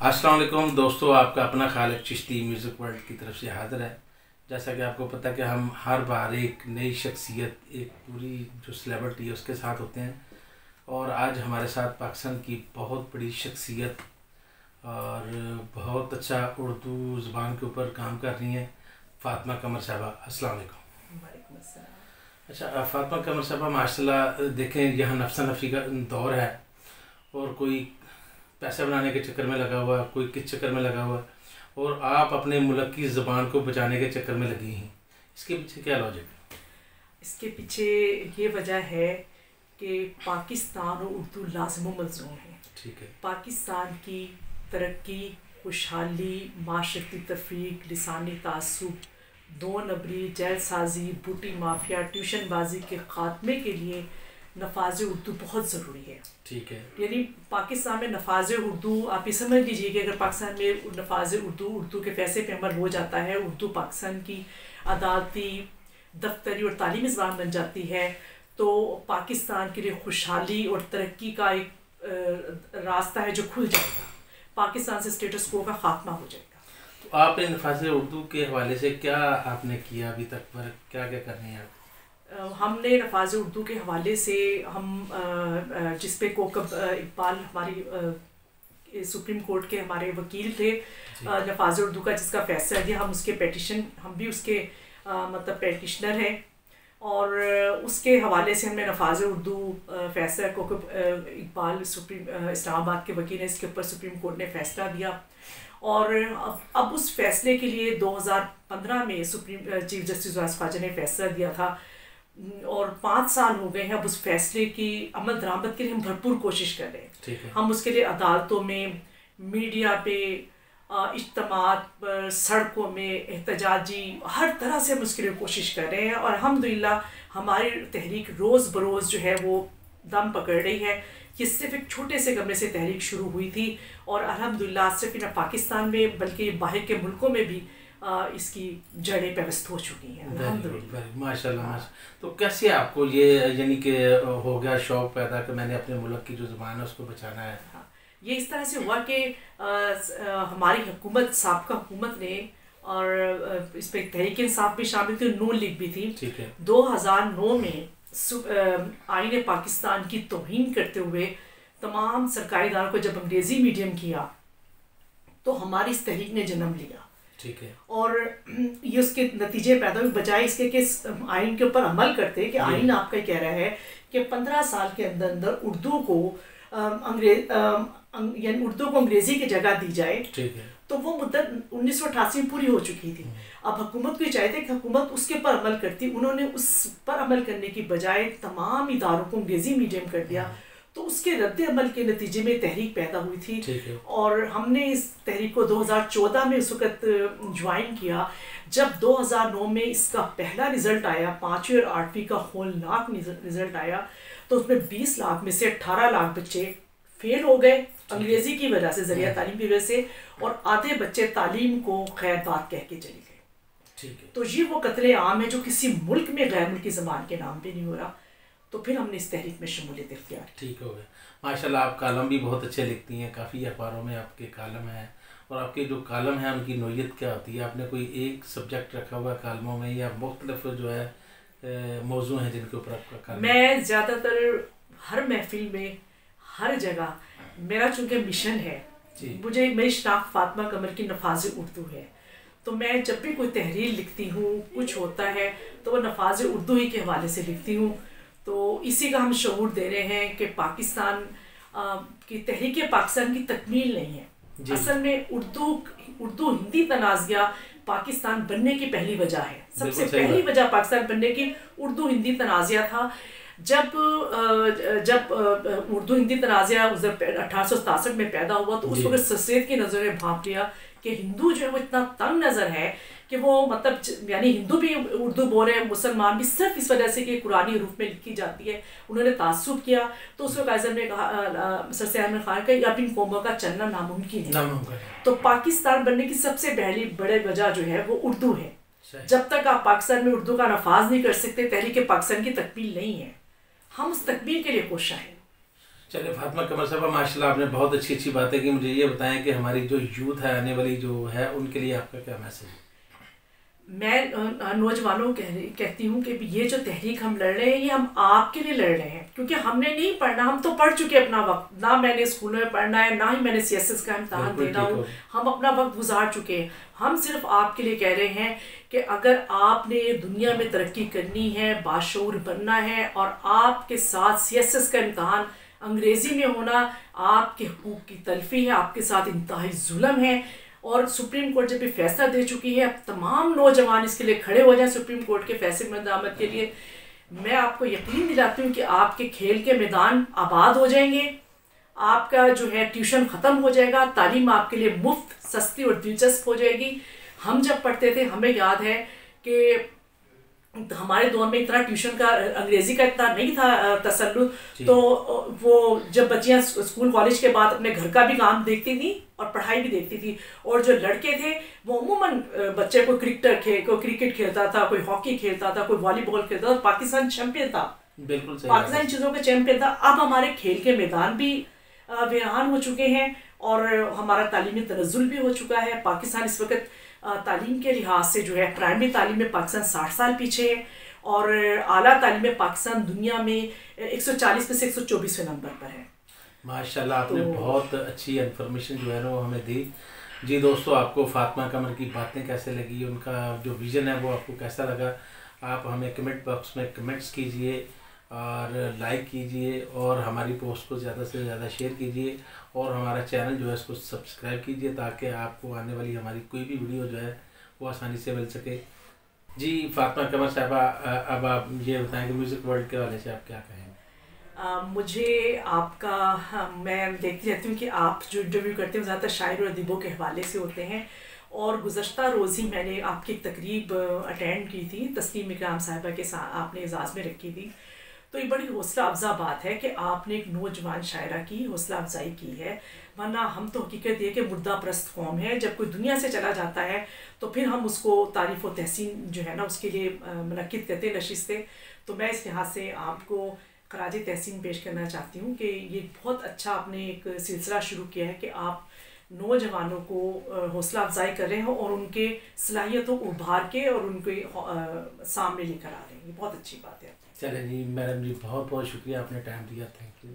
السلام علیکم دوستو، آپ کا اپنا خالق چشتی میوزک ورلڈ کی طرف سے حاضر ہے۔ جیسا کہ آپ کو پتہ کہ ہم ہر بار ایک نئی شخصیت، ایک پوری جو سلیبریٹی ہے اس کے ساتھ ہوتے ہیں، اور آج ہمارے ساتھ پاکستان کی بہت بڑی شخصیت اور بہت اچھا اردو زبان کے اوپر کام کر رہی ہیں فاطمہ قمر صاحبہ۔ السلام علیکم۔ وعلیکم السلام۔ اچھا فاطمہ قمر صاحبہ، ماشاء اللہ دیکھیں یہاں نفسا نفسی کا دور ہے، اور کوئی پیسہ بنانے کے چکر میں لگا ہوا ہے، کوئی کس چکر میں لگا ہوا ہے، اور آپ اپنے ملک کی زبان کو بچانے کے چکر میں لگی ہیں۔ اس کے پیچھے کیا لاجک ہے؟ اس کے پیچھے یہ وجہ ہے کہ پاکستان اور اردو لازم و ملزوم ہے۔ ٹھیک ہے۔ پاکستان کی ترقی، خوشحالی، معاشرتی تفریق، لسانی تعصب، دو نمبری، جیل سازی، بوٹی مافیا، ٹیوشن بازی کے خاتمے کے لیے نفاذ اردو بہت ضروری ہے۔ ٹھیک ہے۔ یعنی پاکستان میں نفاذ اردو، آپ یہ سمجھ لیجیے کہ اگر پاکستان میں نفاذ اردو کے فیصلے پہ عمل ہو جاتا ہے، اردو پاکستان کی عدالتی، دفتری اور تعلیمی زبان بن جاتی ہے، تو پاکستان کے لیے خوشحالی اور ترقی کا ایک راستہ ہے جو کھل جائے گا۔ پاکستان سے اسٹیٹس کو کا خاتمہ ہو جائے گا۔ تو آپ نے نفاذ اردو کے حوالے سے کیا آپ نے کیا ابھی تک، پر کیا کیا کر رہے ہیں آپ؟ ہم نے نفاذ اردو کے حوالے سے ہم جس پہ کوکب اقبال ہماری سپریم کورٹ کے ہمارے وکیل تھے، نفاذ اردو کا جس کا فیصلہ دیا، ہم اس کے پیٹیشن، ہم بھی اس کے مطلب پیٹیشنر ہیں، اور اس کے حوالے سے ہم نے نفاذ اردو فیصلہ کوکب اقبال سپریم اسلام آباد کے وکیل ہیں، اس کے اوپر سپریم کورٹ نے فیصلہ دیا، اور اب اس فیصلے کے لیے 2015 میں سپریم چیف جسٹس واس خواجہ نے فیصلہ دیا تھا، اور 5 سال ہو گئے ہیں۔ اب اس فیصلے کی عمل درآمد کے لیے ہم بھرپور کوشش کر رہے ہیں۔ ہم اس کے لیے عدالتوں میں، میڈیا پہ، اجتماعات پر، سڑکوں میں، احتجاجی ہر طرح سے ہم اس کے لیے کوشش کر رہے ہیں، اور الحمدللہ ہماری تحریک روز بروز جو ہے وہ دم پکڑ رہی ہے۔ یہ صرف ایک چھوٹے سے گملے سے تحریک شروع ہوئی تھی، اور الحمدللہ صرف نہ پاکستان میں بلکہ باہر کے ملکوں میں بھی اس کی جڑیں پیوست ہو چکی ہیں الحمدللہ۔ ماشاء اللہ۔ تو کیسے آپ کو یہ یعنی کہ ہو گیا شوق پیدا کہ میں نے اپنے ملک کی جو زبان ہے اس کو بچانا ہے؟ یہ اس طرح سے ہوا کہ ہماری حکومت، سابقہ حکومت نے، اور اس پہ تحریک انصاف بھی شامل تھی، نون لیگ بھی تھی، 2009 میں آئین پاکستان کی توہین کرتے ہوئے تمام سرکاری اداروں کو جب انگریزی میڈیم کیا تو ہماری اس تحریک نے جنم لیا۔ ٹھیک ہے۔ اور یہ اس کے نتیجے پیدا ہوئے، بجائے اس کے کہ آئین کے اوپر عمل کرتے، کہ آئین آپ کا کہہ رہا ہے کہ 15 سال کے اندر اندر اردو کو یعنی اردو کو انگریزی کی جگہ دی جائے، تو وہ مدت 1988 میں پوری ہو چکی تھی۔ اب حکومت کو یہ چاہتے کہ حکومت اس کے پر عمل کرتی، انہوں نے اس پر عمل کرنے کی بجائے تمام اداروں کو انگریزی میڈیم کر دیا، تو اس کے رد عمل کے نتیجے میں تحریک پیدا ہوئی تھی، اور ہم نے اس تحریک کو 2014 میں اس وقت جوائن کیا، جب 2009 میں اس کا پہلا رزلٹ آیا، 5ویں اور 8ویں کا ہولناک رزلٹ آیا، تو اس میں 20 لاکھ میں سے 18 لاکھ بچے فیل ہو گئے انگریزی کی وجہ سے، ذریعہ تعلیم کی وجہ سے، اور آدھے بچے تعلیم کو خیر بات کہہ کے چلے گئے۔ تو یہ وہ قتل عام ہے جو کسی ملک میں غیر ملکی زبان کے نام پہ نہیں ہو رہا، تو پھر ہم نے اس تحریک میں شمولیت اختیار کی۔ ٹھیک ہو گیا۔ ماشاء اللہ، آپ کالم بھی بہت اچھے لکھتی ہیں، کافی اخباروں میں آپ کے کالم ہیں، اور آپ کے جو کالم ہیں ان کی نوعیت کیا ہوتی ہے؟ آپ نے کوئی ایک سبجیکٹ رکھا ہوا ہے کالموں میں، یا مختلف جو ہے موضوع ہیں جن کے اوپر آپ کا کالم؟ میں زیادہ تر ہر محفل میں، ہر جگہ، میرا چونکہ مشن ہے، مجھے میری شناخت فاطمہ قمر کی نفاذ اردو ہے، تو میں جب بھی کوئی تحریر لکھتی ہوں، کچھ ہوتا ہے تو وہ نفاذ اردو ہی کے حوالے سے لکھتی ہوں۔ تو اسی کا ہم شعور دے رہے ہیں کہ پاکستان کی تحریک پاکستان کی تکمیل نہیں ہے، اصل میں اردو ہندی تنازعہ پاکستان بننے کی پہلی وجہ ہے، سب سے پہلی وجہ پاکستان بننے کی اردو ہندی تنازعہ تھا۔ جب اردو ہندی تنازعہ 1867 میں پیدا ہوا تو اس وقت سر سید کی نظر نے بھانپ لیا کہ ہندو جو ہے وہ اتنا تنگ نظر ہے کہ وہ مطلب یعنی ہندو بھی اردو بول رہے ہیں، مسلمان بھی، صرف اس وجہ سے کہ قرآنی حروف میں لکھی جاتی ہے، انہوں نے تعصب کیا۔ تو اس وقت اعظم نے کہا، سر سید احمد خان کا، اب ان قوموں کا چلنا ناممکن ہے۔ تو پاکستان بننے کی سب سے پہلی بڑے وجہ جو ہے وہ اردو ہے۔ جب تک آپ پاکستان میں اردو کا نفاذ نہیں کر سکتے، تحریک پاکستان کی تکمیل نہیں ہے۔ ہم اس تکمیل کے لیے کوشاں ہیں۔ چلے فاطمہ قمر صاحبہ، ماشاء اللہ آپ نے بہت اچھی باتیں کی. مجھے یہ بتائیں کہ ہماری جو یوتھ ہے، آنے والی جو ہے، ان کے لیے آپ کا کیا میسج ہے؟ میں نوجوانوں کو کہتی ہوں کہ یہ جو تحریک ہم لڑ رہے ہیں یہ ہم آپ کے لیے لڑ رہے ہیں، کیونکہ ہم نے نہیں پڑھنا. ہم تو پڑھ چکے اپنا وقت، نہ میں نے اسکولوں میں پڑھنا ہے، نہ ہی میں نے CSS کا امتحان دینا ہو. ہم اپنا وقت گزار چکے ہیں. ہم صرف آپ کے لیے کہہ رہے ہیں کہ اگر آپ نے دنیا میں ترقی کرنی ہے، باشعور بننا ہے، اور آپ کے ساتھ CSS کا امتحان انگریزی میں ہونا آپ کے حقوق کی تلفی ہے، آپ کے ساتھ انتہائی ظلم ہے. اور سپریم کورٹ جب بھی فیصلہ دے چکی ہے، اب تمام نوجوان اس کے لیے کھڑے ہو جائیں سپریم کورٹ کے فیصلے میں مداحمت کے لیے. میں آپ کو یقین دلاتی ہوں کہ آپ کے کھیل کے میدان آباد ہو جائیں گے، آپ کا جو ہے ٹیوشن ختم ہو جائے گا، تعلیم آپ کے لیے مفت، سستی اور دلچسپ ہو جائے گی. ہم جب پڑھتے تھے ہمیں یاد ہے کہ ہمارے دور میں اتنا ٹیوشن کا، انگریزی کا اتنا نہیں تھا تسلط. تو وہ جب بچیاں اسکول کالج کے بعد اپنے گھر کا بھی کام دیکھتی تھیں اور پڑھائی بھی دیکھتی تھی، اور جو لڑکے تھے وہ عموماً بچے کوئی کرکٹ کھیلتا تھا، کوئی ہاکی کھیلتا تھا، کوئی والی بال کھیلتا تھا. پاکستان چیمپئن تھا، بالکل صحیح، پاکستان چیزوں کا چیمپئن تھا. اب ہمارے کھیل کے میدان بھی ویران ہو چکے ہیں اور ہمارا تعلیمی تنزل بھی ہو چکا ہے. پاکستان اس وقت تعلیم کے لحاظ سے جو ہے پرائمری تعلیم میں پاکستان 60 سال پیچھے ہے، اور اعلیٰ تعلیم میں پاکستان دنیا میں 140 میں سے 124ویں نمبر پر ہے. ماشاء اللہ آپ نے بہت اچھی انفارمیشن جو ہے نا وہ ہمیں دی. جی دوستو، آپ کو فاطمہ قمر کی باتیں کیسے لگی، ان کا جو ویژن ہے وہ آپ کو کیسا لگا، آپ ہمیں کمنٹ باکس میں کمنٹس کیجئے اور لائک کیجئے، اور ہماری پوسٹ کو زیادہ سے زیادہ شیئر کیجئے، اور ہمارا چینل جو ہے اس کو سبسکرائب کیجئے تاکہ آپ کو آنے والی ہماری کوئی بھی ویڈیو جو ہے وہ آسانی سے مل سکے. جی فاطمہ قمر صاحبہ، اب آپ یہ بتائیں کہ میوزک ورلڈ کے حوالے سے آپ کیا کہیں؟ مجھے آپ کا، میں دیکھتی رہتی ہوں کہ آپ جو انٹرویو کرتے ہیں زیادہ شاعر اور ادیبوں کے حوالے سے ہوتے ہیں، اور گزشتہ روز ہی میں نے آپ کی ایک تقریب اٹینڈ کی تھی، تسنیم اکرام صاحبہ کے ساتھ آپ نے اعزاز میں رکھی تھی. تو یہ بڑی حوصلہ افزا بات ہے کہ آپ نے ایک نوجوان شاعرہ کی حوصلہ افزائی کی ہے، ورنہ ہم تو حقیقت یہ کہ مردہ پرست قوم ہے. جب کوئی دنیا سے چلا جاتا ہے تو پھر ہم اس کو تعریف و تحسین جو ہے نا اس کے لیے منعقد کرتے نشستیں. تو میں اس لحاظ سے آپ کو خراج تحسین پیش کرنا چاہتی ہوں کہ یہ بہت اچھا آپ نے ایک سلسلہ شروع کیا ہے کہ آپ نوجوانوں کو حوصلہ افزائی کر رہے ہیں اور ان کے صلاحیتوں کو ابھار کے اور ان کے سامنے لے کر آ رہے ہیں. یہ بہت اچھی بات ہے. چلیں جی میڈم جی، بہت بہت شکریہ، آپ نے ٹائم دیا. Thank you.